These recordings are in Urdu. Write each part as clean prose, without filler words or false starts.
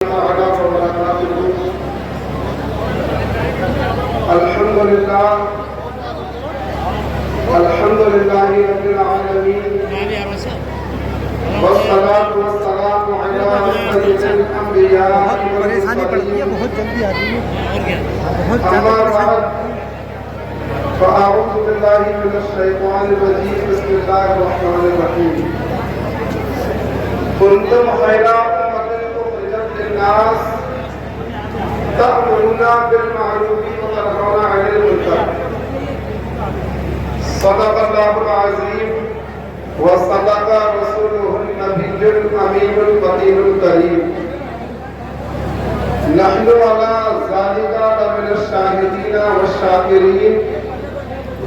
الحمد لله رب العالمين والصلاة والسلام على سيد الأنبياء والمرسلين أما بعد فأعوذ بالله من الشيطان الرجيم بسم الله الرحمن الرحيم كنتم خير أمة أخرجت للناس تأمرون بالمعروف وتنهون عن المنكر صدق الله العظيم وصدق رسوله النبي الأمين البطيء الكريم نحن على ذلك لمن الشاهدين والشاكرين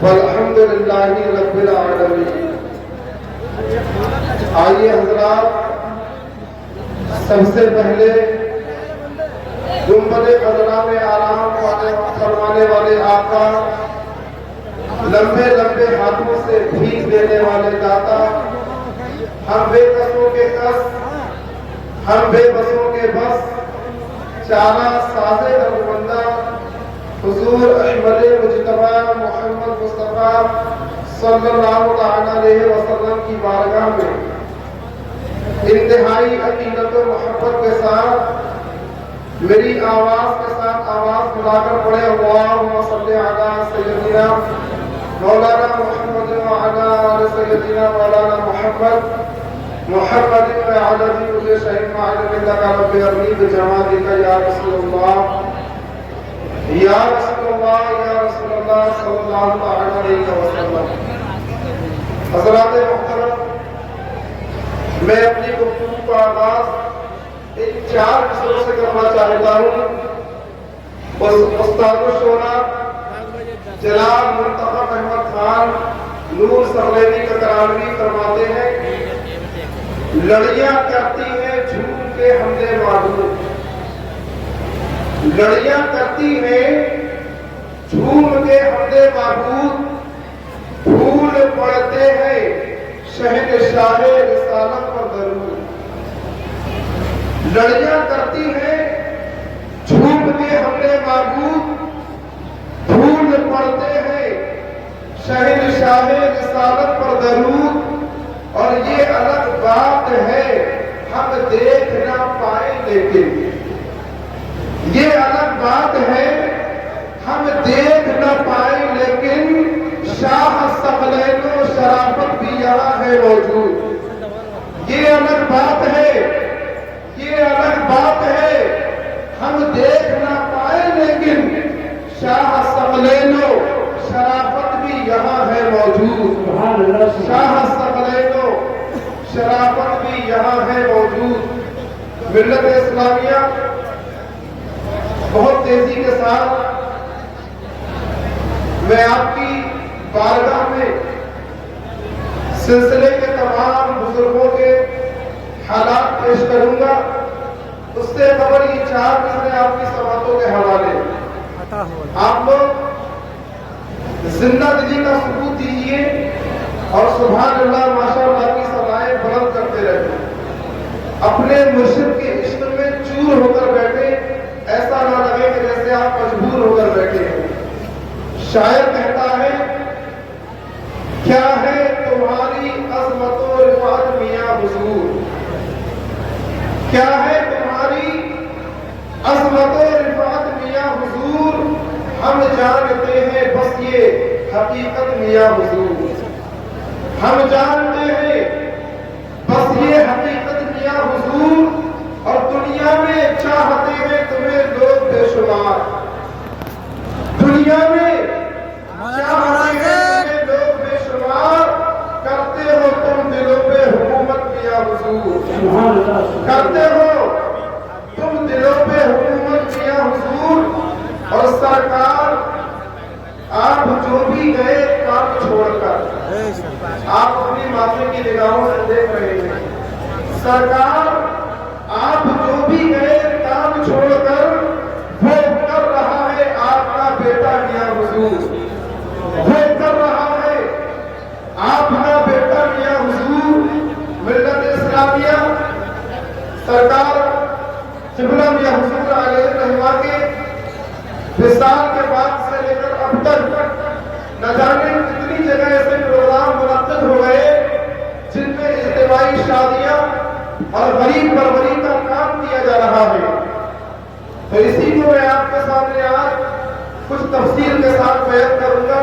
والحمد لله رب العالمين. آئیے حضرات، سب سے پہلے گنبد خضرا میں آرام فرمانے والے آقا، لمبے لمبے ہاتھوں سے بھیک دینے والے داتا، ہم بے قصوں کے قص، ہم بے بسوں کے بس، چارہ ساز دربندہ حضور احمد مجتبی محمد مصطفیٰ صلی اللہ علیہ وسلم کی بارگاہ میں انتہائی عقیدت و محبت کے ساتھ میری آواز کے ساتھ آواز ملا کر پڑھے اللہم صلی علی سیدنا مولانا محمد وعلی آل سیدنا مولانا محمد محمد وعلی کل شیء معلوم لک رب ارنی بجمالک یا رسول اللہ یا رسول اللہ یا رسول اللہ صلی اللہ علیہ وسلم. حضرات محترم، میں اپنی گفتگو کا آغاز ان چار قصوں سے کرنا چاہتا ہوں. استاد الشورا جناب منتخب احمد خان نور سغلینی ککرانوی فرماتے ہیں، لڑیاں کرتی ہیں جھوم کے حملے معبود، لڑیاں کرتی ہیں جھوم کے حملے معبود، پھول پڑتے ہیں شہنشاہ رسالت پر درود. لڑیاں کرتی ہیں جھوم کے حملے معبود، پھول پڑتے ہیں شہنشاہ رسالت پر درود. اور یہ الگ بات ہے ہم دیکھ نہ پائیں لیکن، یہ الگ بات ہے ہم دیکھ نہ پائیں لیکن شاہ ثقلین و شرافت بھی یہاں ہے موجود. یہ الگ بات ہے، یہ الگ بات ہے ہم دیکھ نہ پائیں لیکن شاہ ثقلین و شرافت بھی یہاں ہے موجود. شاہ ثقلین و شرافت بھی یہاں ہے موجود. ملت اسلامیہ بہت تیزی کے ساتھ میں آپ کی بارگاہ میں سلسلے کے تمام بزرگوں کے حالات پیش کروں گا. اس سے قبل یہ چار قصے آپ کی سماعتوں کے حوالے. آپ لوگ زندہ دلی کا ثبوت دیجیے اور سبحان اللہ ماشاء اللہ کی صدائیں بلند کرتے رہے. اپنے مرشد کے عشق میں چور ہو کر بیٹھے، ایسا نہ لگے کہ جیسے آپ مجبور ہو کر بیٹھے ہیں. شاعر کہتا ہے، کیا ہے تمہاری عظمت و رفعت میاں حضور، کیا ہے تمہاری عظمت و رفعت میاں حضور، ہم جانتے ہیں بس یہ حقیقت میاں حضور، ہم جانتے ہیں بس یہ حقیقت میاں حضور. اور دنیا میں چاہتے ہیں تمہیں لوگ بے شمار، دنیا میں چاہتے ہیں تمہیں لوگ بے شمار، کرتے ہو تم دلوں پہ حکومت میاں حضور، کرتے ہو تم دلوں پہ حکومت میاں حضور. اور سرکار آپ جو بھی گئے کام چھوڑ کر، آپ اپنی معافی کی نگاہوں سے دیکھ رہے ہیں، سرکار آپ جو بھی گئے کام چھوڑ کر، وہ کر رہا ہے آپ کا بیٹا میاں حضور، وہ کر رہا ہے آپ کا بیٹا میاں حضور. ملت اسلامیہ سرکار وسلم یا حضور علیہ الرحمہ کے وصال کے بعد سے لے کر اب تک نہ جانے کتنی جگہ ایسے پروگرام منعقد ہو گئے جن میں اجتماعی شادیاں اور غریب پروری کا کام کیا جا رہا ہے. تو اسی کو میں آپ کے سامنے آج کچھ تفصیل کے ساتھ بیان کروں گا.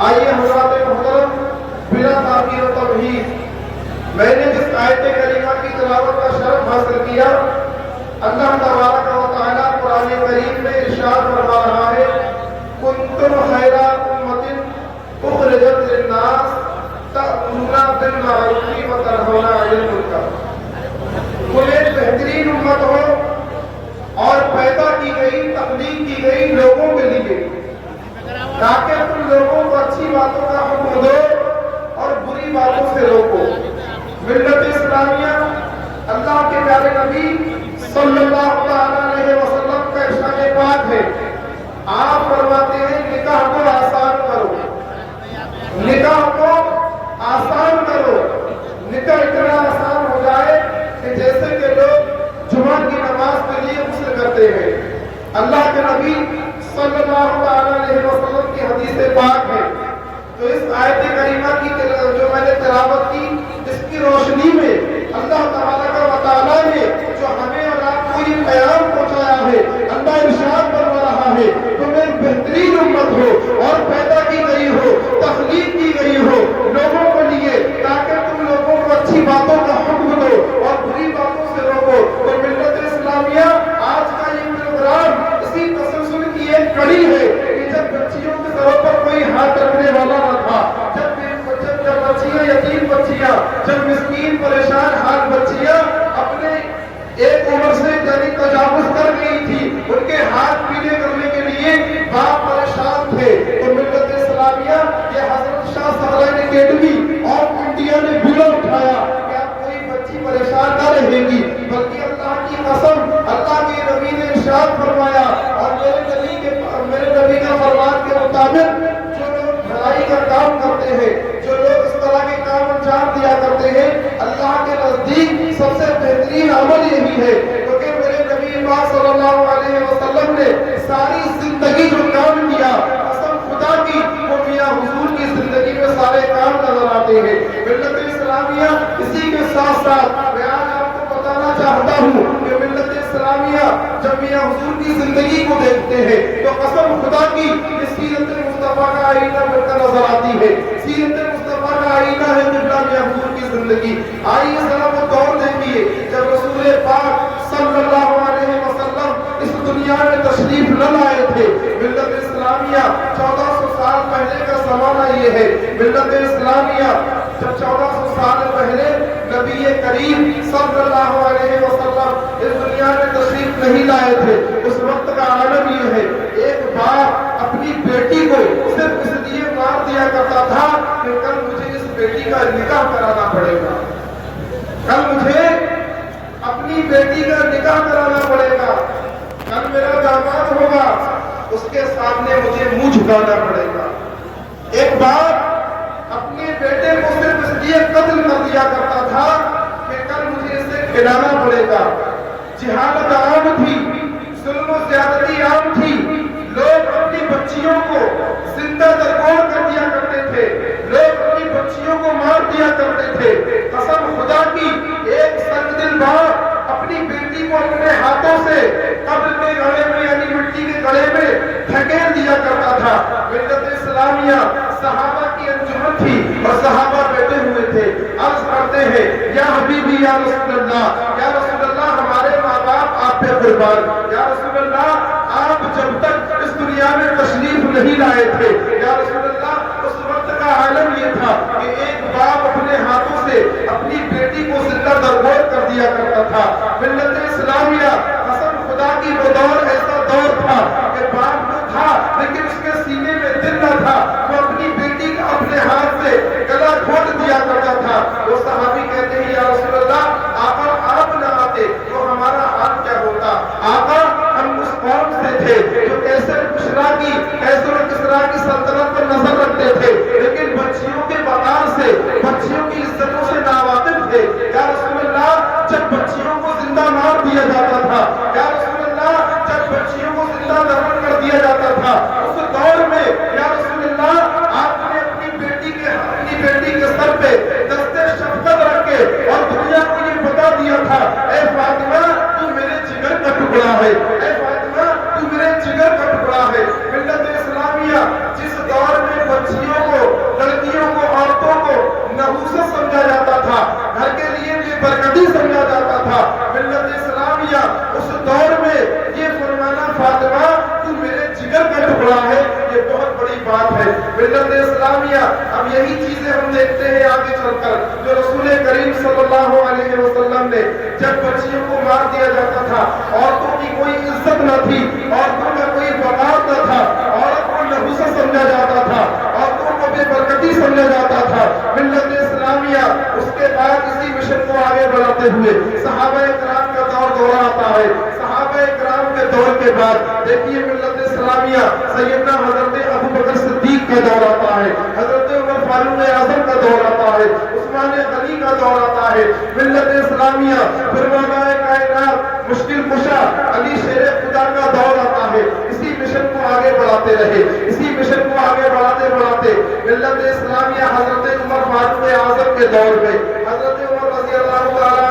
آئیے حضرات محترم بلا تاخیر و تمہید میں نے جس آیت کریمہ کی تلاوت کا شرف حاصل کیا، اللہ تبارک و تعالیٰ قرآن کریم میں ارشاد فرما رہا ہے کنتم خیر امۃ اخرجت للناس تأمرون بالمعروف وتنہون عن المنکر. تم ایک بہترین امت ہو اور پیدا کی گئی، تخلیق کی گئی لوگوں کے لیے، تاکہ تم لوگوں کو اچھی باتوں کا حکم دو اور بری باتوں سے روکو. ملت اسلامیہ اللہ کے پیارے نبی صلی اللہ علیہ وسلم کا ارشاد پاک ہے. آپ فرماتے ہیں نکاح کو آسان کرو، نکاح کو آسان کرو. نکاح اتنا آسان ہو جائے کہ جیسے کہ لوگ جمعہ کی نماز کے لیے غسل کرتے ہیں. اللہ کے نبی صلی اللہ علیہ وسلم کی حدیث پاک ہے. تو اس آیت کریمہ کی جو میں نے تلاوت کی، اس کی روشنی میں اللہ تعالیٰ نے جو ہمیں اور آپ کو یہ پیغام پہنچایا ہے، اللہ ارشاد فرما رہا ہے تم ایک بہترین امت ہو اور پیدا کی گئی ہو، تخلیق کی گئی ہو لوگوں کے لیے، تاکہ تم لوگوں کو اچھی باتوں کا حکم دو اور بری باتوں سے روکو. تو ملت اسلامیہ آج کا یہ پروگرام اسی تسلسل کی ایک کڑی ہے کہ جب بچیوں کے سر پر کوئی ہاتھ رکھنے والا نہ تھا، جب بچیاں، یتیم بچیاں، جب مسکین پریشان حال بچیاں اپنے ایک عمر سے یعنی تجاوز کر گئی تھی، ان کے ہاتھ پیلے کرنے کے لیے باپ پریشان تھے. تو ملت اسلامیہ یہ حضرت شاہ سہرائن اکیڈمی آف انڈیا نے بیڑا اٹھایا کہ اب کوئی بچی پریشان نہ رہے گی، بلکہ اللہ کی قسم اللہ کے نبی نے ارشاد فرمایا اور میرے نبی کا فرمان کے مطابق جو لوگ بھلائی کا کام کرتے ہیں، جو لوگ اس طرح کے کام انجام دیا کرتے ہیں، اللہ کے نزدیک سب سے بہترین عمل یہی ہے. کیونکہ میرے نبی پاک صلی اللہ علیہ وسلم نے ساری زندگی جو کام کیا، قسم خدا کی وہ میاں حضور کی زندگی میں سارے کام نظر آتے ہیں. ملت اسلامیہ اسی کے ساتھ ساتھ میں آج آپ کو بتانا چاہتا ہوں کہ ملت اسلامیہ جب میاں حضور کی زندگی کو دیکھتے ہیں تو قسم خدا کی سیرت مصطفیٰ کا آئینہ مل کر نظر آتی ہے. سیرت مصطفیٰ کا آئینہ ہے قبلہ میاں حضور کی زندگی. آئیے ذرا وہ دور دیکھیے جب رسول پاک صلی اللہ علیہ وسلم اس دنیا میں تشریف نہ لائے تھے. ملت اسلامیہ 1400 سال پہلے کا زمانہ یہ ہے. ملت اسلامیہ جب 1400 سال پہلے نبی کریم صلی اللہ علیہ وسلم اس دنیا میں تشریف نہیں لائے تھے، اس وقت کا عالم یہ ہے ایک باپ اپنی بیٹی کو صرف اس لیے مار دیا کرتا تھا کہ کل مجھے اس بیٹی کا نکاح کرانا پڑے گا، کل مجھے اپنی بیٹی کا نکاح کرانا پڑے گا، کل میرا داماد ہوگا، اس کے سامنے مجھے منہ جھکانا پڑے گا. ایک باپ اپنے بیٹے کو صرف اس لیے قتل کر دیا کرتا تھا کہ کل مجھے اسے کھلانا پڑے گا. جہالت عام تھی، ظلم و زیادتی عام تھی، لوگ اپنی بچیوں کو زندہ درگور کر دیا کرتے تھے، لوگ اپنی بچیوں کو مار دیا کرتے تھے. قسم خدا کی ایک سنگ دل باپ اپنی بیٹی کو اپنے ہاتھوں سے قبر کے گڑھے میں یعنی مٹی کے گڑھے میں دھکیل دیا کرتا تھا. ملت اسلامیہ صحابہ کی انجمن تھی اور صحابہ بیٹھے ہوئے تھے، عرض کرتے ہیں یا حبیبی یا رسول اللہ، یا رسول اللہ ہمارے ماں باپ آپ پہ قربان، یا رسول اللہ آپ جب تک اس دنیا میں تشریف نہیں لائے تھے، یا رسول اللہ اس وقت کا عالم یہ تھا کہ ایک باپ اپنے ہاتھوں سے اپنی بیٹی کو زندہ درگور کر دیا کرتا تھا. ملت اسلامیہ قسم خدا کی وہ دور ایسا دور تھا کہ باپ تو تھا لیکن اس کے سینے میں دل نہ تھا، وہ اپنی بیٹی کا اپنے ہاتھ سے گلا گھونٹ دیا کرتا تھا. وہ صحابی کہتے ہیں یا رسول اللہ آقا آپ نہ آتے تو ہمارا حال کیا ہوتا. آقا ہم اس قوم سے تھے جو کیسر کسرا کی سلطنت پر نظر رکھتے تھے لیکن بچیوں کے وقار سے، بچیوں کی عزتوں سے ناواقف تھے. یا رسول اللہ جب بچیوں کو زندہ مار دیا جاتا تھا، یا رسول ہے، اے فاطمہ تو میرے جگر کا ٹکڑا ہے۔ ملت اسلامیہ جس دور میں بچیوں کو، لڑکیوں کو، عورتوں کو نحوست سمجھا جاتا تھا، گھر کے لیے بے برکتی سمجھا جاتا تھا، ملت اسلامیہ اس دور میں یہ فرمانا فاطمہ تو میرے جگر کا ٹکڑا ہے، یہ بہت بڑی بات ہے۔ ملت اسلامیہ اب یہی چیزیں ہم دیکھتے ہیں آگے چل کر جو رسول کریم صلی اللہ علیہ وسلم نے جب بچیوں کو مار دیا جاتا تھا، عورتوں کی کوئی عزت نہ تھی، عورتوں کا کوئی وقار نہ تھا، عورت کو نحوست سمجھا جاتا تھا، عورتوں کو بے برکتی سمجھا جاتا تھا۔ ملت اسلامیہ اس کے بعد اسی مشن کو آگے بڑھاتے ہوئے صحابہ کرام کا دور آتا ہے۔ صحابہ کرام کے دور کے بعد دیکھیے ملت اسلامیہ سیدنا حضرت ابو بکر صدیق کا دور آتا ہے، حضرت عمر فاروق اعظم کا دور آتا ہے، عثمان غنی کا دور آتا ہے۔ ملت اسلامیہ فرمانہ کائنات مشکل کشا علی شیر خدا کا دور آتا ہے۔ اسی مشن کو آگے بڑھاتے رہے، اسی مشن کو آگے بڑھاتے بڑھاتے ملت اسلامیہ حضرت عمر فاروق اعظم کے دور میں حضرت عمر رضی اللہ تعالیٰ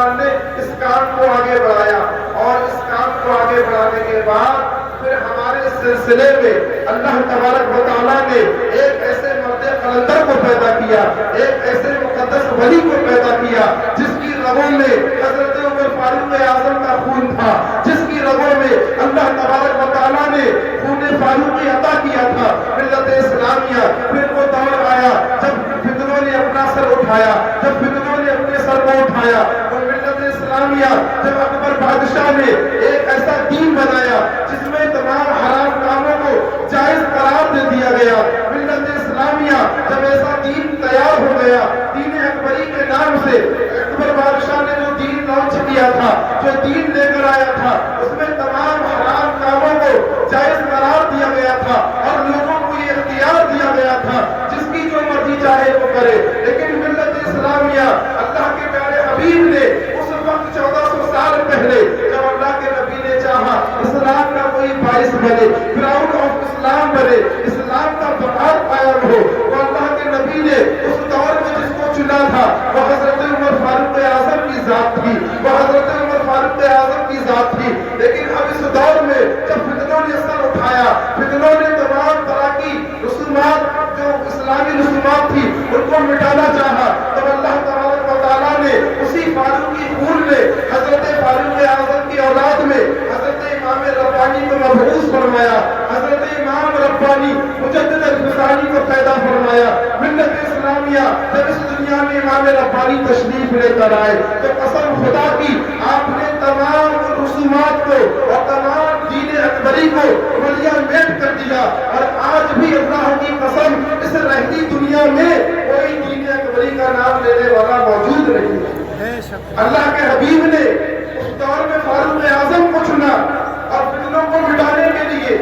عنہ نے اس کام کو آگے بڑھایا، اور اس کام کو آگے بڑھانے کے بعد پھر ہمارے سلسلے میں اللہ تبارک و تعالیٰ نے ایک ایسے مرد قلندر کو پیدا کیا، ایک ایسے مقدس ولی کو پیدا کیا جس کی رگوں میں حضرت عمر فاروق اعظم کا خون تھا، جس کی رگوں میں اللہ تبارک و تعالیٰ نے خون فاروقی عطا کیا تھا۔ ملت اسلامیہ پھر وہ دور آیا جب فتنوں نے اپنا سر اٹھایا، جب فتنوں نے اپنے سر کو اٹھایا، اور ملت اسلامیہ جب اکبر بادشاہ نے ایک ایسا دین بنایا جس میں تمام حرام کاموں کو جائز قرار دے دیا گیا، ملت اسلامیہ جب ایسا دین تیار ہو گیا، دین اکبری کے نام سے اکبر بادشاہ نے جو دین لانچ کیا تھا، جو دین لے کر آیا تھا، اس میں تمام حرام کاموں کو جائز قرار دیا گیا تھا، اور لوگوں کو یہ اختیار دیا گیا تھا جس کی جو مرضی چاہے وہ کرے۔ لیکن ملت اسلامیہ اللہ کے پیارے حبیب نے اس وقت 1400 سال پہلے جب اللہ کے نبی نے چاہا اسلام کا کوئی باعث بنے، گراؤنڈ آف اسلام بنے، اسلام کا بقار قائم ہو، تو اللہ کے نبی نے اس دور میں جس کو چنا تھا وہ حضرت عمر فاروق اعظم کی ذات تھی، وہ حضرت عمر فاروق اعظم کی ذات تھی۔ لیکن اب اس دور میں جب فتنوں نے سر اٹھایا، فتنوں نے تمام طرح کی رسومات جو اسلامی رسومات تھی ان کو مٹانا چاہا، تب اللہ تبارک و تعالیٰ نے اسی فاروقی خون میں حضرت فاروق اعظم کی اولاد میں حضرت امام ربانی کو مبعوث فرمایا، حضرت امام ربانی مجدد الفسانی کو پیدا فرمایا۔ ملت اسلامیہ جب اس دنیا میں امام ربانی تشریف لے کر آئے تو قسم خدا کی آپ نے تمام رسومات کو اور تمام دین اکبری کو ملیا میٹ کر دیا، اور آج بھی اللہ کی قسم اس رہتی دنیا میں کوئی دین اکبری کا نام لینے والا موجود نہیں ہے۔ اللہ کے حبیب نے اس دور میں فاروق اعظم کو چنا، اور فتنوں کو مٹانے کے لیے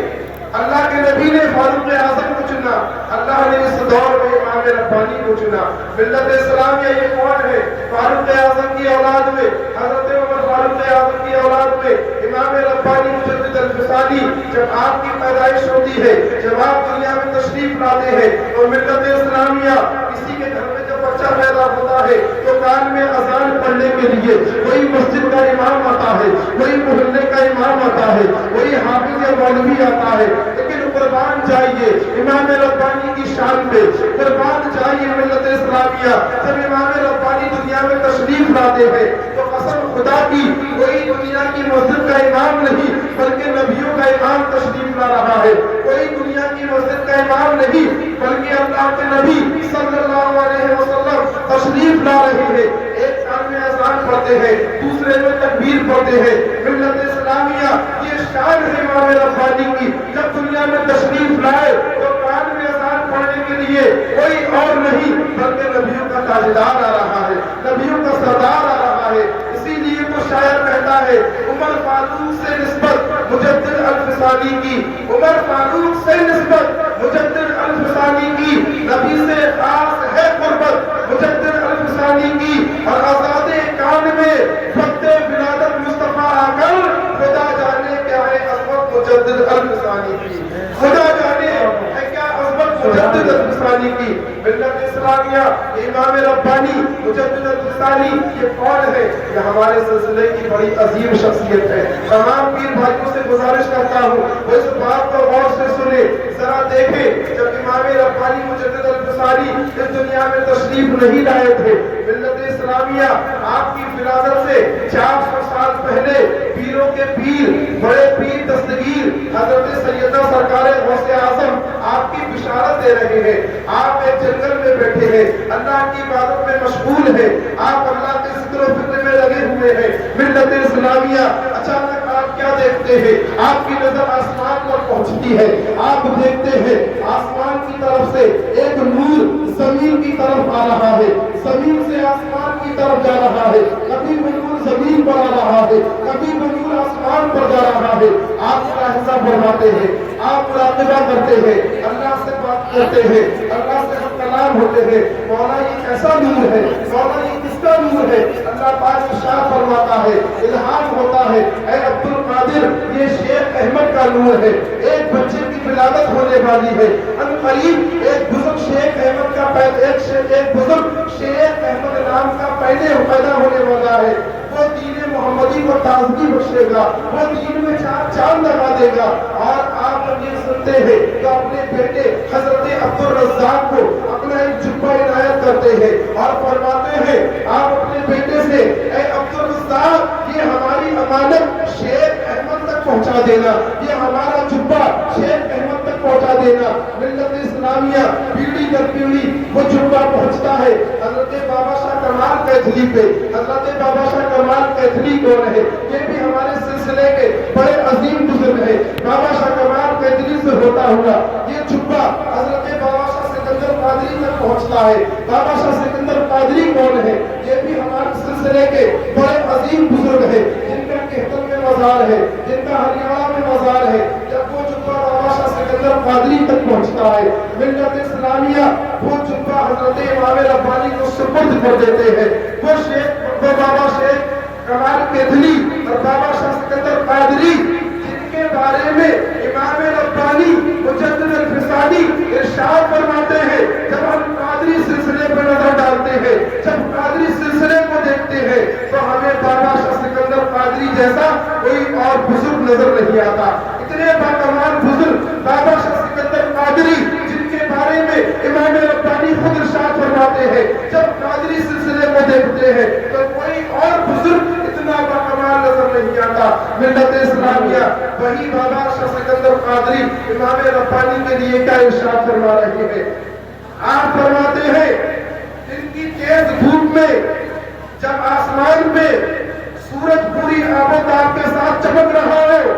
اللہ کے نبی نے فاروق اعظم کو چنا، اللہ نے اس دور میں امام ربانی کو چنا۔ ملت اسلامیہ یہ کون ہے؟ فاروق اعظم کی اولاد میں حضرت عمر فاروق اعظم کی اولاد میں امام ربانی مجدد الفسانی جب آپ کی پیدائش ہوتی ہے، جب آپ دنیا میں تشریف لاتے ہیں، تو ملت اسلامیہ کسی کے گھر میں جب بچہ پیدا ہوتا ہے تو کان میں اذان پڑھنے کے لیے کوئی مسجد کا امام آتا ہے، کوئی محلے کا امام آتا ہے، کوئی حافظ یا مولوی آتا ہے، لیکن قربان جائیے امام ربانی کی شان پہ، قربان جائیے ملت اسلامیہ جب امام ربانی دنیا میں تشریف لاتے ہیں تو قسم خدا کی کوئی دنیا کی مسجد کا امام نہیں بلکہ نبیوں کا امام تشریف لا رہا ہے، کوئی دنیا کی مسجد کا امام نہیں بلکہ اللہ کے نبی صلی اللہ علیہ وسلم تشریف لا رہے ہیں۔ ایک کان میں اذان پڑھتے ہیں، دوسرے میں تکبیر پڑھتے ہیں۔ ملت اسلامیہ یہ شان ہے امام ربانی کی، جب دنیا میں تشریف لائے تو کان میں اذان پڑھنے کے لیے کوئی اور نہیں بلکہ نبیوں کا تاجدار آ رہا ہے، نبیوں کا سردار آ رہا ہے۔ اسی لیے تو شاعر کہتا ہے عمر فاروق سے نسبت مجدد الفسانی کی، عمر فاروق سے نسبت مجدد الفسانی کی، نبی سے خاص ہے قربت مجدد الفسانی کی، اور آزاد کان میں وقت ولادت مصطفیٰ آ کر خدا جانے کیا ہے عظمت مجدد الفسانی کی، خدا جانے ہے کیا عظمت مجدد الفسانی کی۔ ملت اسلامیہ امام ربانی مجدد الفسانی الفسانی یہ کون ہے؟ یہ ہمارے سلسلے کی بڑی عظیم شخصیت ہے۔ تمام پیر بھائیوں سے گزارش کرتا ہوں وہ اس بات کو غور سے سنے، ذرا دیکھیں جب امام ربانی مجدد الفسانی اس دنیا میں تشریف نہیں لائے تھے، ملت اسلامیہ آپ کی ولادت سے 400 سال پہلے پیروں کے پیر، بڑے پیر دستگیر حضرت سیدہ سرکار غوث اعظم آپ کی بشارت دے رہے ہیں۔ آپ ایک جنگل میں بیٹھے ہیں، اللہ کی عبادت میں مشغول ہیں، آپ اللہ کے ذکر و فکر میں لگے ہوئے ہیں۔ ملت اسلامیہ اچانک آپ کیا دیکھتے ہیں؟ آپ کی نظر آسمان پر پہنچتی ہے، آپ دیکھتے ہیں آسمان کی طرف سے ایک نور زمین کی طرف آ رہا ہے، زمین سے آسمان کی طرف جا رہا ہے، کبھی وہ نور زمین پر آ رہا ہے، کبھی وہ نور آسمان پر جا رہا ہے۔ آپ ملاحظہ فرماتے ہیں، آپ مراقبہ کرتے ہیں، اللہ سے بات کرتے ہیں، اللہ سے ہم کلام ہوتے ہیں، مولا یہ کیسا نور ہے، مولا یہ کس کا نور ہے؟ اللہ پاک ارشاد فرماتا ہے، الہام ہوتا ہے، اے عبد القادر یہ شیخ احمد کا نور ہے، ایک بچے کی ولادت ہونے والی ہے، ان قریب ایک بزرگ شیخ احمد کا ایک بزرگ شیخ احمد نام کا پیدا ہونے والا ہے، وہ دین محمدی کو تازگی بخشے گا، وہ دین میں چاند لگا دے گا۔ اور آپ جب یہ سنتے ہیں تو اپنے بیٹے حضرت عبد الرزاق کو اپنا ایک جبہ عنایت کرتے ہیں اور فرماتے ہیں آپ اپنے بیٹے سے اے عبد الرزاق یہ ہماری امانت شیخ احمد تک پہنچا دینا، یہ ہمارا جبہ شیخ احمد تک پہنچا دینا۔ ملت اسلامیہ پیڑھی در پیڑھی وہ جبہ پہنچتا ہے حضرت بابا شاہ کمال کیتھلی پہ۔ حضرت بابا شاہ کمال کیتھلی کون ہے؟ یہ بھی ہمارے سلسلے کے بڑے عظیم بزرگ ہیں۔ بابا شاہ کمال کیتھلی سے ہوتا ہوا یہ جبہ حضرت بابا شاہ سکندر قادری تک پہنچتا ہے۔ بابا شاہ سکندر قادری کون ہے؟ یہ بھی ہمارے سلسلے کے بڑے عظیم بزرگ ہیں، جن کا کہتن میں مزار ہے، جن کا ہریانہ میں مزار ہے۔ جب وہ جبہ بابا شاہ سکندر قادری تک پہنچتا ہے، ملت اسلامیہ وہ جبہ حضرت امام ربانی کو سپرد کر دیتے ہیں۔ وہ بابا شیخ کمال کیتھلی اور بابا شاہ سکندر قادری جن کے بارے میں امام ربانی مجدد الفسانی ارشاد فرماتے ہیں، جب ہم قادری سلسلے پر نظر ڈالتے ہیں، جب قادری سلسلے کو دیکھتے ہیں تو ہمیں بابا شاہ سکندر قادری جیسا کوئی اور بزرگ نظر نہیں آتا۔ اتنے باکمال بزرگ بابا شاہ سکندر قادری جن کے بارے میں امام ربانی خود ارشاد فرماتے ہیں، جب قادری سلسلے کو دیکھتے ہیں تو کوئی اور بزرگ اتنا باکمال نظر نہیں آتا۔ ملت اسلامیہ وہی بابا شاہ سکندر قادری امام ربانی کے لیے کیا ارشاد فرما رہے ہیں؟ آپ فرماتے ہیں ان کی تیز دھوپ میں جب آسمان پہ سورج پوری آب و تاب کے ساتھ چمک رہا ہو،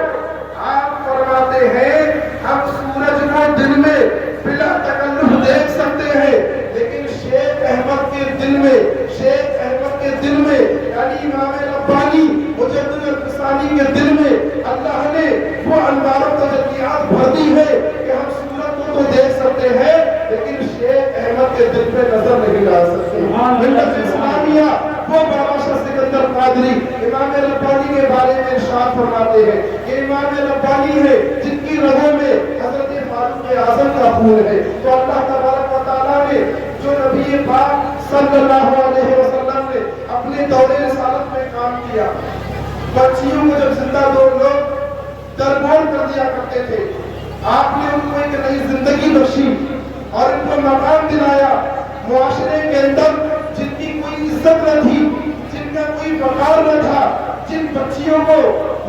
آپ فرماتے ہیں ہم سورج کو دن میں بلا تکلف دیکھ سکتے ہیں، لیکن شیخ احمد کے دل میں، شیخ احمد کے دل میں یعنی امام ربانی مجدد الفسانی کے دل میں اللہ نے وہ انوار و تجلیات بھر دی ہے کہ ہم سورج کو تو دیکھ سکتے ہیں لیکن شیخ احمد کے دل پہ نظر نہیں ڈال سکتے۔ ملت اسلامیہ وہ بابا شاہ سکندر قادری امام ربانی کے بارے میں ارشاد فرماتے ہیں کہ امام ربانی ہے جن کی رگوں میں حضرت فاروق اعظم کا خون ہے۔ تو اللہ تبارک و تعالیٰ نے جو نبی پاک صلی اللہ علیہ وسلم نے اپنے دور رسالت میں کام کیا، بچیوں کو جب زندہ دو لوگ درگور کر دیا کرتے تھے، آپ نے ان کو ایک نئی زندگی بخشی اور ان کو مقام دلایا۔ معاشرے کے اندر جن کی کوئی عزت نہ تھی، جن کا کوئی وقار نہ تھا، جن بچیوں کو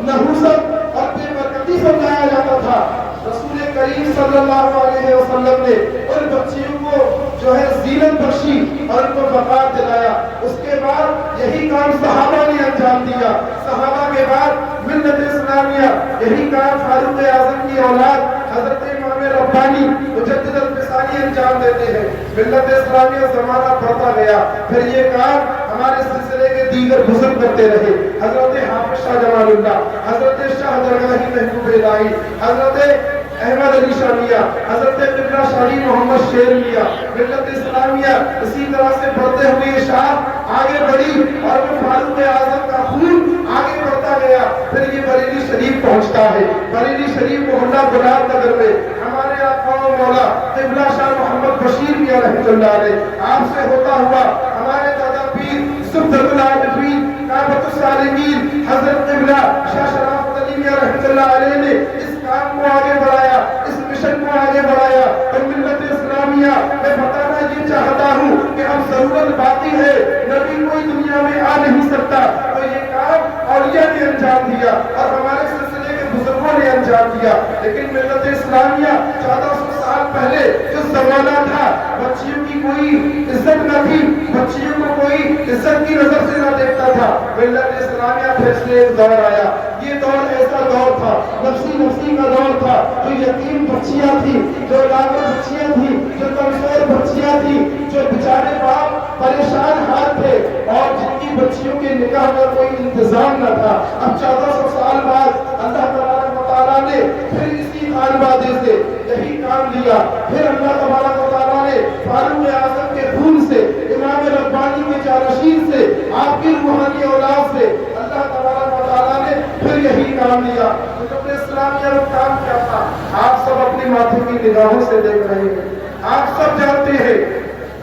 نحوست اور بے برکتی سمجھایا جاتا تھا، رسول کریم صلی اللہ علیہ وسلم نے ان بچیوں کو جو ہے زینت بخشی اور ان کو وقار دلایا۔ اس کے بعد یہی کام صحابہ نے انجام دیا، صحابہ کے بعد ملت اسلامیہ یہی کام فاروق اعظم کی اولاد حضرت امام ربانی مجدد الفسانی انجام دیتے ہیں۔ ملت اسلامیہ زمانہ بڑھتا گیا، پھر یہ کام ہمارے سلسلے کے دیگر بزرگ کرتے رہے، حضرت حافظ شاہ جمال اللہ، حضرت شاہ درگاہی محبوب الہی، حضرت احمد علی شاہ میاں، حضرت قبلہ شاہی محمد شیر میاں۔ ملت اسلامیہ اسی طرح سے بڑھتے ہوئے شاہ آگے بڑھی اور وہ فاروق اعظم کا خون آگے بڑھتا گیا، پھر یہ بریلی شریف پہنچتا ہے۔ بریلی شریف محلہ گلاب نگر میں ہمارے آقا و مولا قبلہ شاہ محمد بشیر میاں رحمۃ اللہ علیہ آپ سے ہوتا ہوا ہمارے دادا پیر سبحت العارفین کعبۃ الصالحین حضرت قبلہ شاہ شرافت علی میاں رحمۃ اللہ علیہ نے اس کام کو آگے بڑھایا، اس مشن کو آگے بڑھایا۔ اور ملت اسلامیہ میں بتانا یہ چاہتا ہوں کہ اب ضرورت باقی ہے، نبی کوئی دنیا میں آ نہیں سکتا، تو یہ کام اولیاء نے انجام دیا اور ہمارے سلسلے کے بزرگوں نے انجام دیا۔ لیکن ملت اسلامیہ 1400 سال پہلے جو زمانہ تھا، بچیوں کی کوئی عزت نہ تھی، بچیوں کو کوئی عزت کی نظر سے نہ دیکھتا تھا۔ ملت اسلامیہ پھر سے ایک دور آیا، یہ دور ایسا دور تھا، نفسی نفسی کا دور تھا، جو یتیم بچیاں تھیں، جو لاغر بچیاں تھیں، جو کمزور بچیاں تھیں، جو بیچارے باپ پریشان حال تھے اور جن کی بچیوں کے نکاح کا کوئی انتظام نہ تھا۔ اب 1400 سال بعد اللہ تبارک و تعالیٰ نے پھر اسی خانوادے سے یہی کام لیا۔ پھر اللہ تبارک و تعالیٰ نے فاروق اعظم کے خون سے، امام ربانی کے جانشین سے، آپ کی روحانی اولاد سے اللہ تبارک و تعالیٰ نے پھر یہی کام لیا۔ ملت اسلامیہ کا کام کیا تھا؟ آپ سب اپنی ماتھے کی نگاہوں سے دیکھ رہے ہیں، آپ سب جانتے ہیں،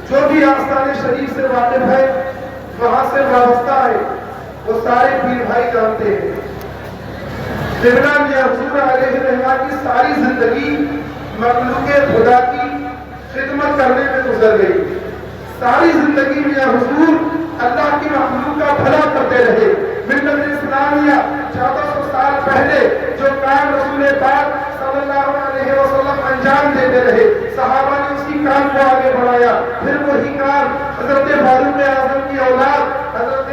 جو بھی آستان شریف سے واقف ہے، وہاں سے وابستہ ہے، وہ سارے پیر بھائی جانتے ہیں۔ قبلہ میاں حضور علیہ الرحمہ کی ساری زندگی مخلوق خدا کی خدمت کرنے میں گزر گئی۔ ساری زندگی میاں حضور اللہ کی مخلوق کا بھلا کرتے رہے۔ ملت اسلامیہ 1400 سال پہلے جو کام رسول پاک صلی اللہ علیہ وسلم انجام دیتے رہے، صحابہ نے اسی کام کو آگے بڑھایا۔ پھر وہی کام حضرت فاروق اعظم کی اولاد حضرت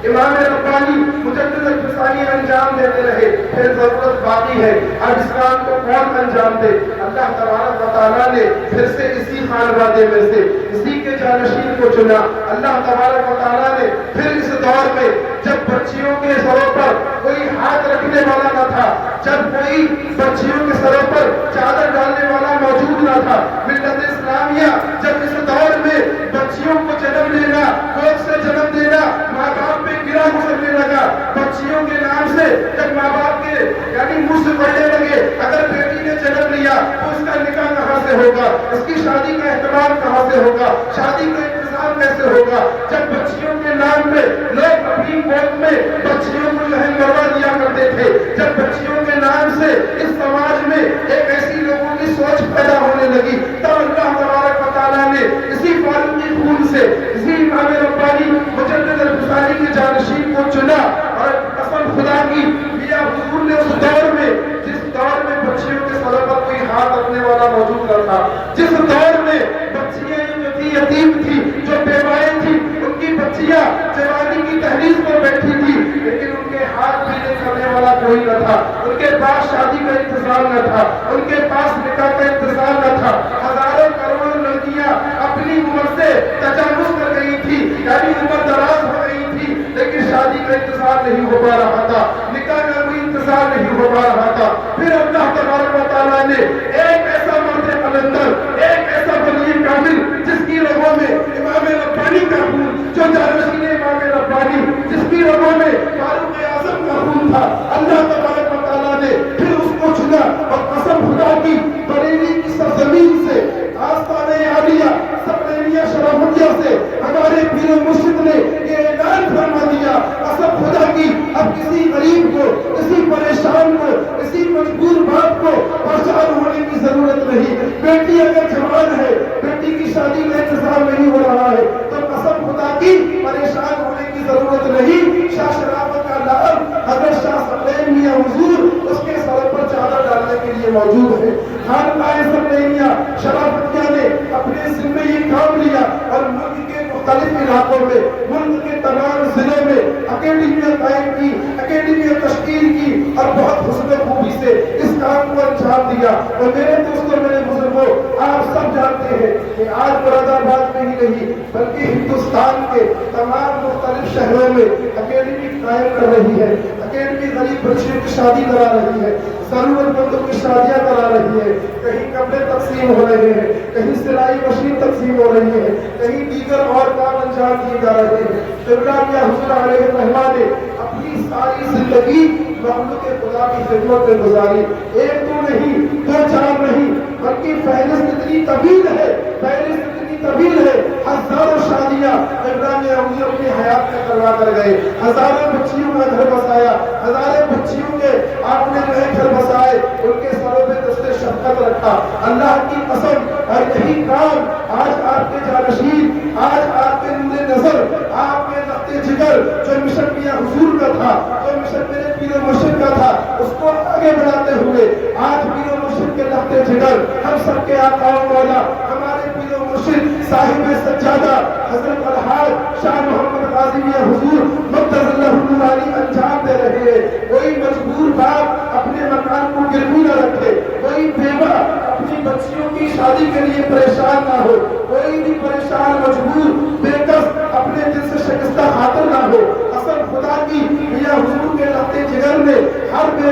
امام ربانی مجدد الفسانی انجام دیتے رہے۔ پھر ضرورت باقی ہے، اب اس کام کو کون انجام دے؟ اللہ تبارک و تعالیٰ نے پھر سے اسی خانوادے میں سے اسی کے جانشین کو چنا۔ اللہ تبارک و تعالیٰ نے پھر اس دور میں جب بچیوں کے سروں پر کوئی ہاتھ رکھنے والا نہ تھا، جب کوئی بچیوں کے سروں پر چادر ڈالنے والا موجود نہ تھا، ملت اسلامیہ جب اس دور میں بچیوں کو جنم دینا، گود سے جنم دینا ماں باپ پہ گرا گزرنے لگا، بچیوں کے نام سے جب ماں باپ کے یعنی منہ سے پڑھنے لگے، اگر بیٹی نے جنم لیا تو اس کا نکاح کہاں سے ہوگا، اس کی شادی کا اہتمام کہاں سے ہوگا، شادی کا انتظام کیسے ہوگا؟ جب بچیوں کے نام پہ لوگ اپنی گود میں بچیوں کو جو ہے مروا دیا کرتے تھے، جب بچیوں کے نام سے اس سماج میں ایک ایسی لوگوں کی سوچ پیدا ہونے لگی، تب اللہ تبارک و تعالیٰ نے اسی فاروق کی خون سے اسی امام ربانی مجدد الفسانی کے جانشین کو چنا۔ اور قسم خدا کی میاں حضور نے اس دور میں، جس دور میں بچیوں کے سروں پر کوئی ہاتھ رکھنے والا موجود نہ تھا، جس دور میں بچیاں جو تھی یتیم تھی، جو بیوائیں تھی، ان کی بچیاں جوانی کی تحریض پر بیٹھی تھی، لیکن ان کے ہاتھ پینے کرنے والا کوئی نہ تھا، ان کے پاس شادی کا انتظام نہ تھا، ان کے پاس نکاح کا انتظام نہ تھا۔ ہزاروں کروڑوں لڑکیاں اپنی عمر سے تجاوز کر گئی تھی، یعنی عمر دراز ہو گئی تھی، لیکن شادی کا انتظام نہیں ہو پا رہا تھا، نکاح کا کوئی انتظام نہیں ہو پا رہا تھا۔ پھر اللہ تبارک و تعالیٰ نے ایک ایسا مرد قلندر، ایک ایسا ولی کامل جس کی رگوں میں امام ربانی کا خون، جو جانشین امام ربانی، جس کی رگوں میں فاروق اعظم کا خون تھا، اللہ تبارک و تعالیٰ نے پھر اس کو چنا۔ اور قسم خدا کی بریلی کی سرزمین سے، آستان عالیہ سبرینیہ شرافیہ سے ہمارے پیر و مرشد نے یہ اعلان فرما دیا، قسم خدا کی اب کسی غریب کو، کسی پریشان کو، کسی مجبور باپ کو پریشان ہونے کی ضرورت نہیں۔ بیٹی اگر جوان ہے، بیٹی کی شادی کا انتظام نہیں ہو رہا ہے تو قسم خدا کی پریشان ہونے کی ضرورت نہیں۔ شاہ شرافت کا لقب حضرت شاہ سبرین میاں حضور اس کے سر پر چادر ڈالنے کے لیے موجود ہے۔ خانقاہ سبرینیہ شرافیہ نے اپنے ذمہ یہ کام لیا اور ملک کے مختلف علاقوں میں، ملک کے تمام ضلعوں میں اکیڈمیاں قائم کی، اکیڈمیاں تشکیل کی اور بہت حسن خوبی سے اس کام کو انجام دیا۔ اور میرے دوستوں، میرے بزرگوں، آپ سب جانتے ہیں کہ آج مراد آباد میں ہی نہیں بلکہ ہندوستان کے تمام مختلف شہروں میں اکیڈمی قائم کر رہی ہے، اکیڈمی غریب بچیوں کی شادی کرا رہی ہے، ضرورت مندوں کی شادیاں کرا رہی ہے، کہیں کپڑے تقسیم ہو رہے ہیں، کہیں سلائی مشین تقسیم ہو رہی ہے، کہیں دیگر اور کام انجام دیے جا رہے ہیں۔ قبلہ میاں حضور علیہ الرحمہ نے اپنی ساری زندگی مخلوق خدا کی خدمت میں گزاری۔ ایک تو نہیں، دو چار نہیں، بلکہ فہرست اتنی طویل ہے، فہرست اتنی طویل ہے، ہزاروں شادیاں ابراہیم حضور اپنی حیات میں کروا کر گئے، ہزاروں بچیوں کا گھر بسایا، ہزاروں بچیوں کے آپ نے جو ہے گھر بسائے، ان کے سروں پہ دست شفقت رکھا۔ اللہ کی قسم، اور یہی کام آج آپ کے جانشین، آج آپ کے نور نظر، آپ کے رخت جگر جو مشن میاں حضور کا تھا، جو مشن میرے پیر و مرشد کا تھا، اس کو آگے بڑھاتے ہوئے آج پیر و مرشد کے رخت جگر ہم سب کے آقا و مولا ہمارے پیر و مرشد صاحب سجادہ حضرت الحاج شاہ محمد غازی میاں حضور مقدس اللہ العالی انجام دے رہے ہیں۔ کوئی مجبور باپ اپنے مکان کو گروی نہ رکھے، کوئی بیوہ اپنی بچیوں کی شادی کے لیے پریشان نہ ہو، کوئی بھی پریشان مجبور بے کس اپنے دل سے شکستہ خاطر نہ ہو۔ قسم خدا کی میاں حضور کے رخت جگر میں ہر بے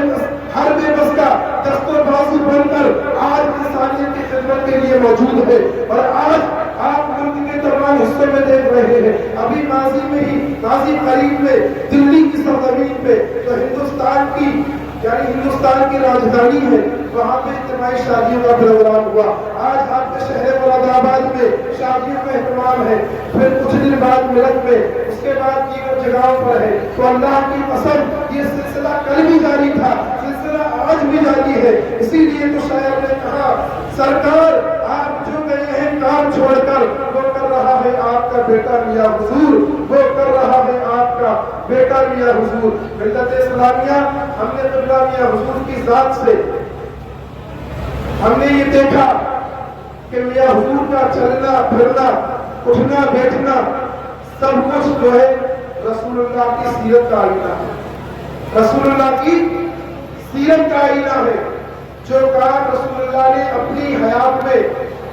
بس کا دست و بازو بن کر آج انسانیت کی خدمت کے لیے موجود ہے، اور آج آپ ملک کے تمام حصوں میں دیکھ رہے ہیں۔ ابھی ماضی میں ہی، ماضی قریب میں دلی کی سرزمین پہ جو ہندوستان کی راجدھانی ہے، وہاں پہ اجتماعی شادیوں کا پروگرام ہوا۔ آج آپ کے شہر مراد آباد میں شادیوں کا اہتمام ہے، پھر کچھ دن بعد ملک میں، اس کے بعد دیگر جگہوں پر ہے۔ تو اللہ کی قسم یہ سلسلہ کل بھی جاری تھا، سلسلہ آج بھی جاری ہے۔ اسی لیے تو شاعر نے کہا سرکار آپ جو گئے ہیں کام چھوڑ کر، وہ کر رہا ہے آپ کا بیٹا میاں حضور، وہ کر رہا ہے آپ کا بیٹا میاں حضور۔ ملت اسلامیہ ہم نے قبلہ میاں حضور کی ذات سے ہم نے یہ دیکھا کہ میاں حضور کا چلنا پھرنا اٹھنا بیٹھنا سب کچھ جو ہے رسول اللہ کی سیرت کا آئینہ ہے، رسول اللہ کی سیرت کا آئینہ ہے۔ جو کام رسول اللہ نے اپنی حیات میں،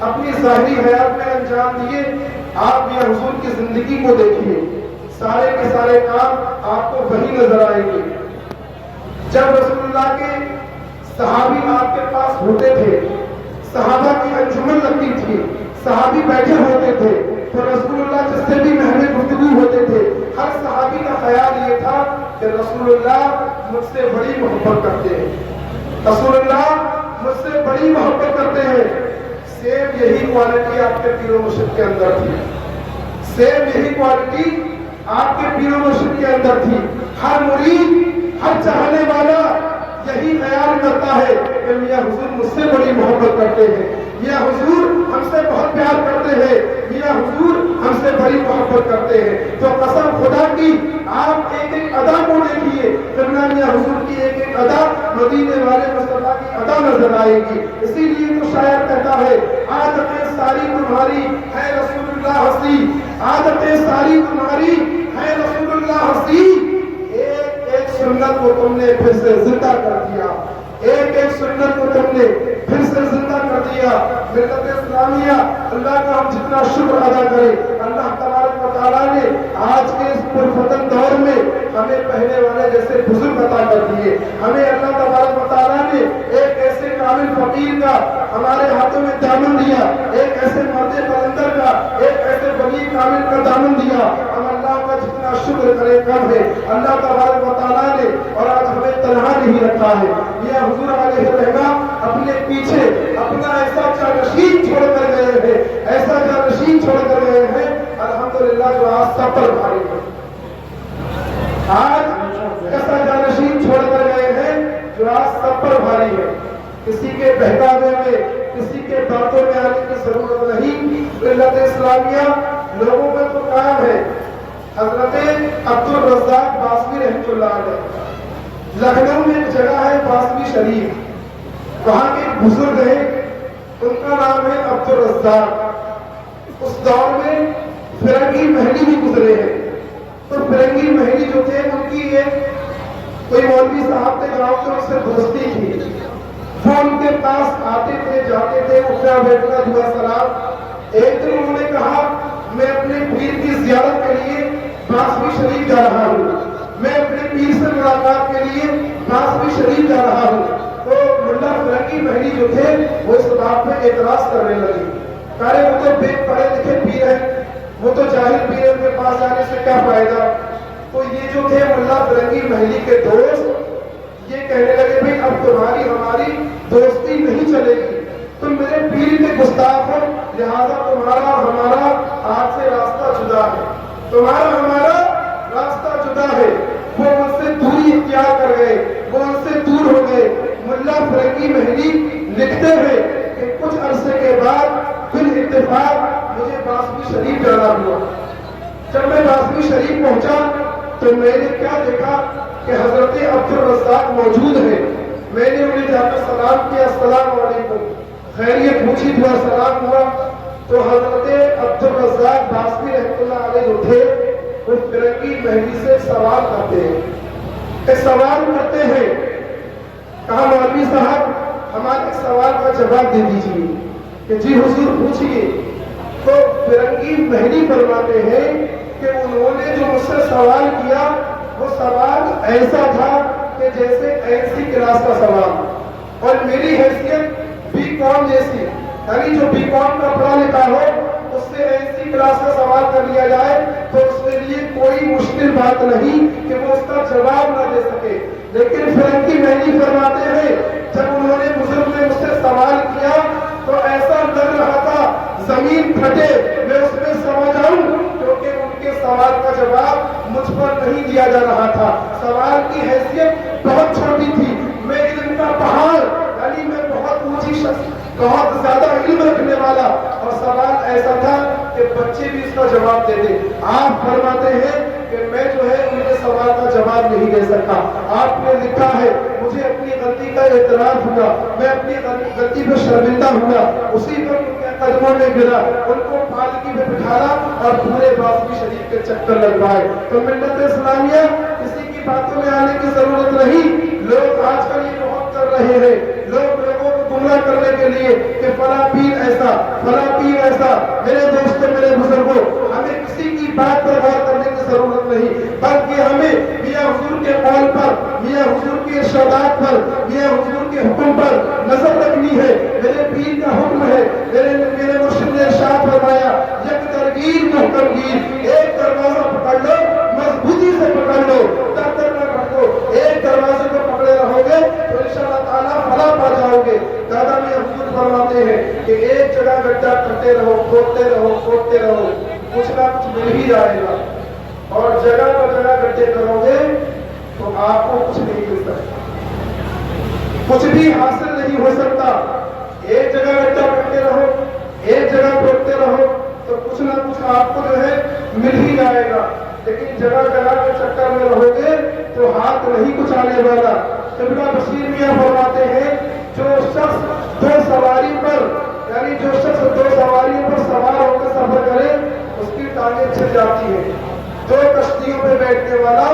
اپنی ظاہری حیات میں انجام دیے، آپ میاں حضور کی زندگی کو دیکھیے، سارے کے سارے کام آپ کو وہی نظر آئیں گے۔ جب رسول اللہ کے صحابی آپ کے پاس ہوتے تھے، صحابہ کی انجمن لگتی تھی، صحابی بیٹھے ہوتے تھے، تو رسول اللہ جس سے بھی محل گفتگو ہوتے تھے، ہر صحابی کا خیال یہ تھا کہ رسول اللہ مجھ سے بڑی محبت کرتے ہیں، رسول اللہ مجھ سے بڑی محبت کرتے ہیں۔ سیم یہی کوالٹی آپ کے پیر و مرشد کے اندر تھی، سیم یہی کوالٹی آپ کے پیر و مرشد کے اندر تھی۔ ہر مرید، ہر چاہنے والا یہی خیال کرتا ہے کہ میاں حضور مجھ سے بڑی محبت کرتے ہیں، میاں حضور ہم سے بہت پیار کرتے ہیں، میاں حضور ہم سے بڑی محبت کرتے ہیں۔ تو قسم خدا کی آپ ایک ایک ادا کو دیکھیے، میاں حضور کی ایک ایک ادا مدینے والے مصطفیٰ کی ادا نظر آئے گی۔ اسی لیے تو شاعر کہتا ہے عادتیں ساری تمہاری ہے رسول اللہ ہنسی، عادتیں ساری تمہاری ہے رسول اللہ ہنسی، ایک سنت کو تم نے پھر سے زندہ کر دیا، ایک سنت کو تم نے پھر سے زندہ کر دیا۔ ملت اسلامیہ اللہ کا ہم جتنا شکر ادا کریں، اللہ تبارک و تعالیٰ نے آج کے اس پرفتن دور میں ہمیں پہلے والے جیسے بزرگ عطا کر دیے، ہمیں اللہ تبارک و تعالیٰ نے ایک ایسے کامل فقیر کا ہمارے ہاتھوں میں دامن دیا، ایک ایسے مرد قلندر کا، ایک ایسے ولی کامل کا دامن دیا۔ ہم اللہ کا جتنا شکر کریں کم ہے۔ اللہ تبارک و تعالیٰ نے اور آج ہمیں تنہا نہیں رکھا ہے۔ یہ حضور علیہ السلام اپنے پیچھے اپنا ایسا جانشین چھوڑ کر گئے ہیں، ایسا جانشین چھوڑ کر گئے ہیں الحمدللہ جو آج سب پر بھاری ہے، آج ایسا جانشین چھوڑ کر گئے ہیں جو آج سب پر بھاری ہے۔ کسی کے بہکاوے میں، کسی کے باتوں میں آنے کی ضرورت نہیں۔ ملت اسلامیہ لوگوں کا تو کام ہے۔ حضرت عبدالرزاق باسمی رحمۃ اللہ علیہ، لکھنؤ میں ایک جگہ ہے باسمی شریف، وہاں کے بزرگ ہیں، ان کا نام ہے عبدالرزاق۔ اس دور میں فرنگی مہلی بھی گزرے ہیں، تو فرنگی مہلی جو تھے ان کی ایک کوئی مولوی صاحب تھے گاؤں سے، ان سے دوستی تھی، وہ ان کے پاس آتے تھے جاتے تھے، اٹھنا بیٹھنا دعا سلام۔ ایک دن انہوں نے کہا میں اپنے پیر کی زیارت کے لیے باسمی شریف جا رہا ہوں، میں اپنے پیر سے ملاقات کے لیے باسمی شریف جا رہا ہوں۔ تو ملا فرنگی مہلی جو تھے وہ اس بات پہ اعتراض کرنے لگے، کہہ رہے وہ تو بے پڑھے لکھے پیر ہیں، وہ تو جاہل پیر ان کے پاس جانے سے کیا فائدہ۔ تو یہ جو تھے ملا فرنگی مہلی کے دوست یہ کہنے لگے بھائی اب تمہاری ہماری دوستی نہیں چلے گی، تم میرے پیر کے گستاخ ہو، لہٰذا تمہارا ہمارا جدا ہے، تمہارا ہمارا راستہ جدا ہے۔ وہ ان سے دوری اختیار کر گئے، وہ ان سے دور ہو گئے۔ ملا فرنگی محلی لکھتے ہیں کہ کچھ عرصے کے بعد بالاتفاق مجھے باسمی شریف جانا ہوا۔ جب میں باسمی شریف پہنچا تو میں نے کیا دیکھا کہ حضرت عبدالرزاق موجود ہے۔ میں نے انہیں جا کر سلام کیا، السلام علیکم، خیریت پوچھی، دعا سلام ہوا تو حضرت عبدالرزاق باسمی رحمۃ اللہ علیہ اٹھے، وہ فرنگی محلی سے سوال کرتے ہیں، ایک سوال کرتے ہیں، کہا مولوی صاحب ہمارے سوال کا جواب دے دیجیے کہ جی حضور پوچھئے۔ تو فرنگی محلی فرماتے ہیں کہ انہوں نے جو مجھ سے سوال کیا وہ سوال ایسا تھا کہ جیسے ایسی کلاس کا سوال، اور میری حیثیت بی کام جیسی، یعنی جو بی کام کا پڑھا لکھا ہو اس سے ایسی کلاس کا سوال کر لیا جائے تو اس کے لیے کوئی مشکل بات نہیں کہ وہ اس کا جواب نہ دے سکے۔ لیکن فرنگی محلی فرماتے ہیں جب انہوں نے بزرگ نے مجھ سے سوال کیا تو ایسا لگ رہا تھا زمین پھٹے میں اس میں سمجھ آؤں، کیونکہ ان کے سوال کا جواب مجھ پر نہیں دیا جا رہا تھا۔ سوال کی حیثیت بہت چھوٹی تھی، میں علم کا پہاڑ، یعنی میں بہت اونچی شخص، بہت زیادہ علم رکھنے والا، اور سوال ایسا تھا کہ بچے بھی اس کا جواب دے دیں۔ آپ فرماتے ہیں کہ میں جو ہے ان کے سوال کا جواب نہیں دے سکا۔ آپ نے لکھا ہے مجھے اپنی غلطی کا اعتراف ہوا، میں اپنی غلطی پہ شرمندہ ہوا، اسی پر ان کے قدموں میں گرا، ان کو پالکی میں بٹھایا اور پورے باسمی شریف کے چکر لگوائے۔ تو ملت اسلامیہ کسی کی باتوں میں آنے کی ضرورت نہیں۔ لوگ آج کل یہ بہت کر رہے ہیں، لوگ لوگوں کو گمراہ کرنے کے لیے کہ فلاں پیر ایسا، فلاں پیر ایسا۔ میرے دوستوں، میرے بزرگوں، ہمیں کسی کی بات پر غور کرنے کی ضرورت نہیں، بلکہ ہمیں میاں حضور کے قول پر، میاں حضور کے ارشادات پر، میاں حضور کے حکم پر نظر رکھنی ہے۔ میرے پیر کا حکم ہے، میرے مرشد نے ارشاد فرمایا یک درگیر محکم گیر، ایک دروازہ پکڑ لو، مضبوطی سے پکڑ لو، تب تک نہ پکڑو۔ ایک دروازے کو پکڑے رہو گے تو انشاءاللہ تعالیٰ فلاح پا جاؤ گے۔ دادا میں حضور فرماتے ہیں کہ ایک جگہ گڈھا کرتے رہو، کھودتے رہو، کھودتے رہو، کچھ نہ کچھ مل ہی جائے گا، اور جگہ پر جگہ گڈھے کرو گے تو آپ کو کچھ نہیں مل سکتا، کچھ بھی حاصل نہیں ہو سکتا۔ ایک جگہ گڈھا کرتے رہو، ایک جگہ کھودتے رہو تو کچھ نہ کچھ آپ کو جو ہے مل ہی جائے گا، لیکن جگہ جگہ کے چکر میں رہو گے تو ہاتھ نہیں کچھ آنے والا۔ قبلہ بشیر میاں فرماتے ہیں جو شخص دو سواری پر، یعنی جو شخص دو سواریوں پر سوار ہو کر سفر کرے اس کی ٹانگیں چھل جاتی ہیں۔ دو کشتیوں پہ بیٹھنے والا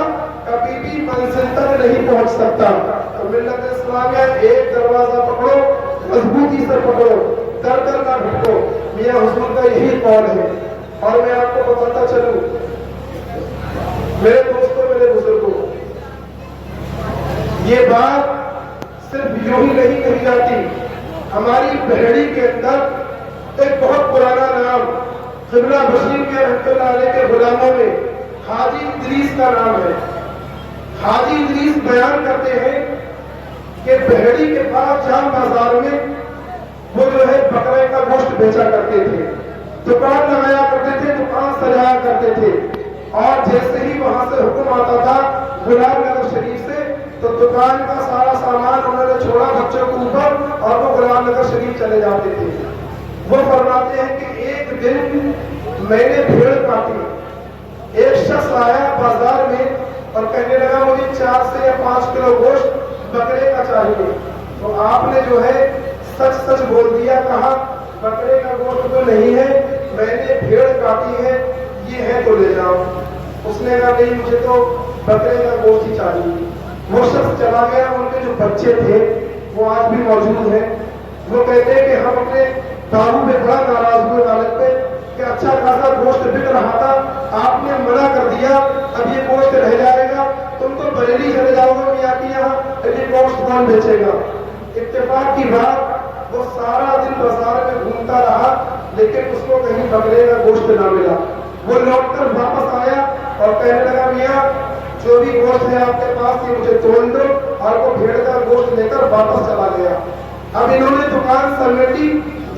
کبھی بھی منزل تک نہیں پہنچ سکتا۔ تو ملت اسلامیہ ایک دروازہ پکڑو، مضبوطی سے پکڑو، در در نہ بھٹکو۔ میاں حضور کا یہی قول ہے، اور میں آپ کو بتاتا چلوں میرے دوستوں، میرے بزرگوں، یہ بات صرف یوں ہی نہیں کہی جاتی۔ ہماری بہڑی کے اندر ایک بہت پرانا نام قبلہ بشیر کے رحمۃ اللہ علیہ کے غلاموں میں حاجی ادریس کا نام ہے۔ حاجی ادریس بیان کرتے ہیں کہ بہڑی کے پاس جام بازار میں وہ جو ہے بکرے کا گوشت بیچا کرتے تھے، دکان لگایا کرتے تھے، دکان سجایا کرتے تھے، اور جیسے ہی وہاں سے حکم آتا تھا غلام نگر شریف سے تو دکان کا سارا سامان انہوں نے چھوڑا بچوں کے اوپر اور وہ غلام نگر شریف چلے جاتے تھے۔ وہ فرماتے ہیں کہ ایک دن میں نے بھیڑ کاٹی، ایک شخص آیا بازار میں اور کہنے لگا مجھے 4 سے یا 5 کلو گوشت بکرے کا چاہیے۔ تو آپ نے جو ہے سچ سچ بول دیا، کہا بکرے کا گوشت تو نہیں ہے، میں نے بھیڑ کاٹی ہے، یہ ہے تو لے جاؤ۔ اس نے کہا نہیں مجھے تو بکرے کا گوشت ہی چاہیے۔ وہ شخص چلا گیا، ان کے جو بچے تھے وہ آج بھی موجود ہیں۔ وہ کہتے ہیں کہ ہم اپنے بابو پہ بڑا ناراض ہوئے والد پہ کہ اچھا خاصا گوشت بک رہا تھا، آپ نے منع کر دیا، اب یہ گوشت رہ جائے گا، تم تو بریلی چلے جاؤ گے میاں کے یہاں، یہ گوشت کون بیچے گا؟ اتفاق کی بات وہ سارا دن بازار میں گھومتا رہا لیکن اس کو کہیں بکرے کا گوشت نہ ملا۔ وہ لوٹ کر واپس آیا اور کہنے لگا میاں جو بھی گوشت ہے آپ کے پاس یہ مجھے تول دو، اور وہ بھیڑ کا گوشت لے کر واپس چلا گیا۔ اب انہوں نے دکان سمیٹی،